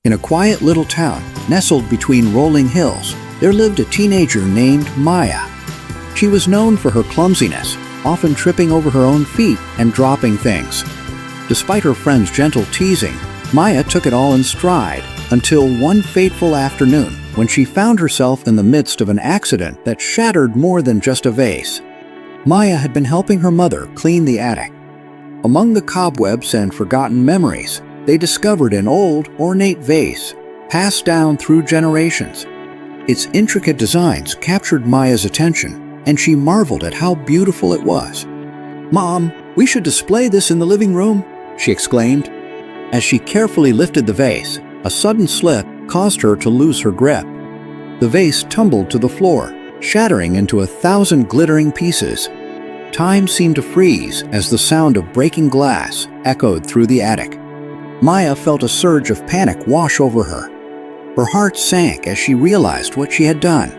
In a quiet little town, nestled between rolling hills, there lived a teenager named Maya. She was known for her clumsiness, often tripping over her own feet and dropping things. Despite her friends' gentle teasing, Maya took it all in stride until one fateful afternoon when she found herself in the midst of an accident that shattered more than just a vase. Maya had been helping her mother clean the attic. Among the cobwebs and forgotten memories, they discovered an old, ornate vase, passed down through generations. Its intricate designs captured Maya's attention, and she marveled at how beautiful it was. "Mom, we should display this in the living room," she exclaimed. As she carefully lifted the vase, a sudden slip caused her to lose her grip. The vase tumbled to the floor, shattering into 1,000 glittering pieces. Time seemed to freeze as the sound of breaking glass echoed through the attic. Maya felt a surge of panic wash over her. Her heart sank as she realized what she had done.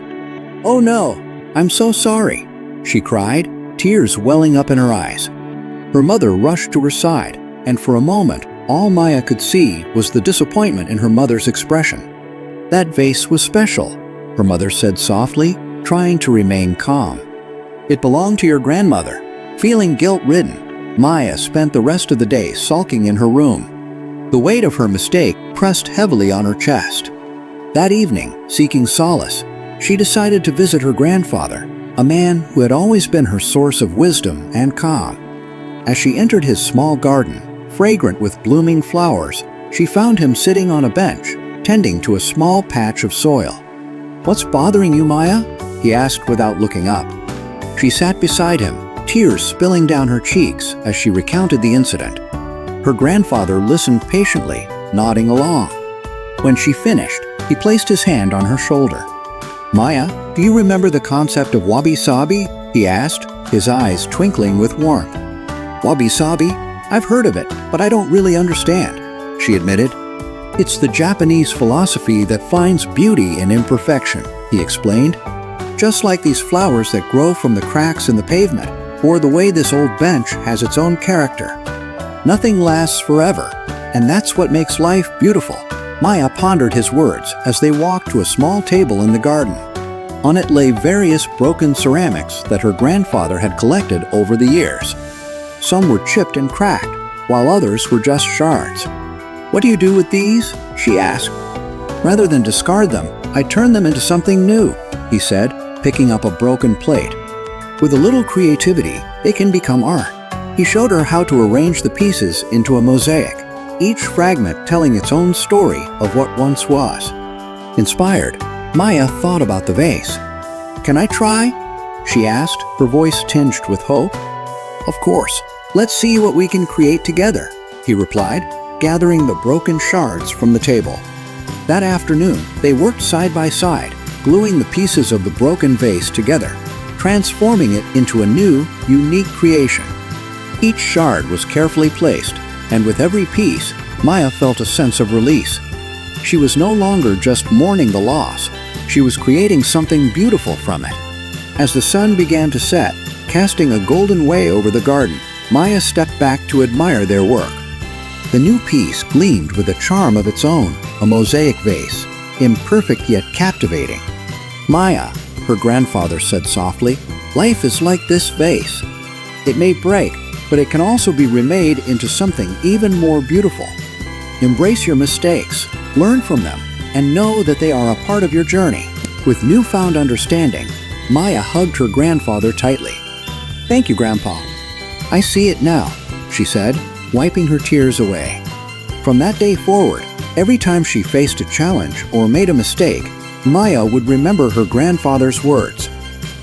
"Oh no, I'm so sorry," she cried, tears welling up in her eyes. Her mother rushed to her side, and for a moment, all Maya could see was the disappointment in her mother's expression. "That vase was special," her mother said softly, trying to remain calm. "It belonged to your grandmother." Feeling guilt-ridden, Maya spent the rest of the day sulking in her room. The weight of her mistake pressed heavily on her chest. That evening, seeking solace, she decided to visit her grandfather, a man who had always been her source of wisdom and calm. As she entered his small garden, fragrant with blooming flowers, she found him sitting on a bench, tending to a small patch of soil. "What's bothering you, Maya?" he asked without looking up. She sat beside him, tears spilling down her cheeks as she recounted the incident. Her grandfather listened patiently, nodding along. When she finished, he placed his hand on her shoulder. "Maya, do you remember the concept of wabi-sabi?" he asked, his eyes twinkling with warmth. "Wabi-sabi? I've heard of it, but I don't really understand," she admitted. "It's the Japanese philosophy that finds beauty in imperfection," he explained. "Just like these flowers that grow from the cracks in the pavement, or the way this old bench has its own character. Nothing lasts forever, and that's what makes life beautiful." Maya pondered his words as they walked to a small table in the garden. On it lay various broken ceramics that her grandfather had collected over the years. Some were chipped and cracked, while others were just shards. "What do you do with these?" she asked. "Rather than discard them, I turn them into something new," he said, picking up a broken plate. "With a little creativity, they can become art." He showed her how to arrange the pieces into a mosaic, each fragment telling its own story of what once was. Inspired, Maya thought about the vase. "Can I try?" she asked, her voice tinged with hope. "Of course. Let's see what we can create together," he replied, gathering the broken shards from the table. That afternoon, they worked side by side, gluing the pieces of the broken vase together, transforming it into a new, unique creation. Each shard was carefully placed, and with every piece, Maya felt a sense of release. She was no longer just mourning the loss, she was creating something beautiful from it. As the sun began to set, casting a golden way over the garden, Maya stepped back to admire their work. The new piece gleamed with a charm of its own, a mosaic vase, imperfect yet captivating. "Maya," her grandfather said softly, "life is like this vase. It may break, but it can also be remade into something even more beautiful. Embrace your mistakes, learn from them, and know that they are a part of your journey." With newfound understanding, Maya hugged her grandfather tightly. "Thank you, Grandpa. I see it now," she said, wiping her tears away. From that day forward, every time she faced a challenge or made a mistake, Maya would remember her grandfather's words.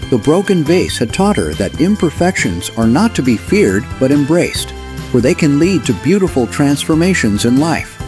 The broken vase had taught her that imperfections are not to be feared but embraced, for they can lead to beautiful transformations in life.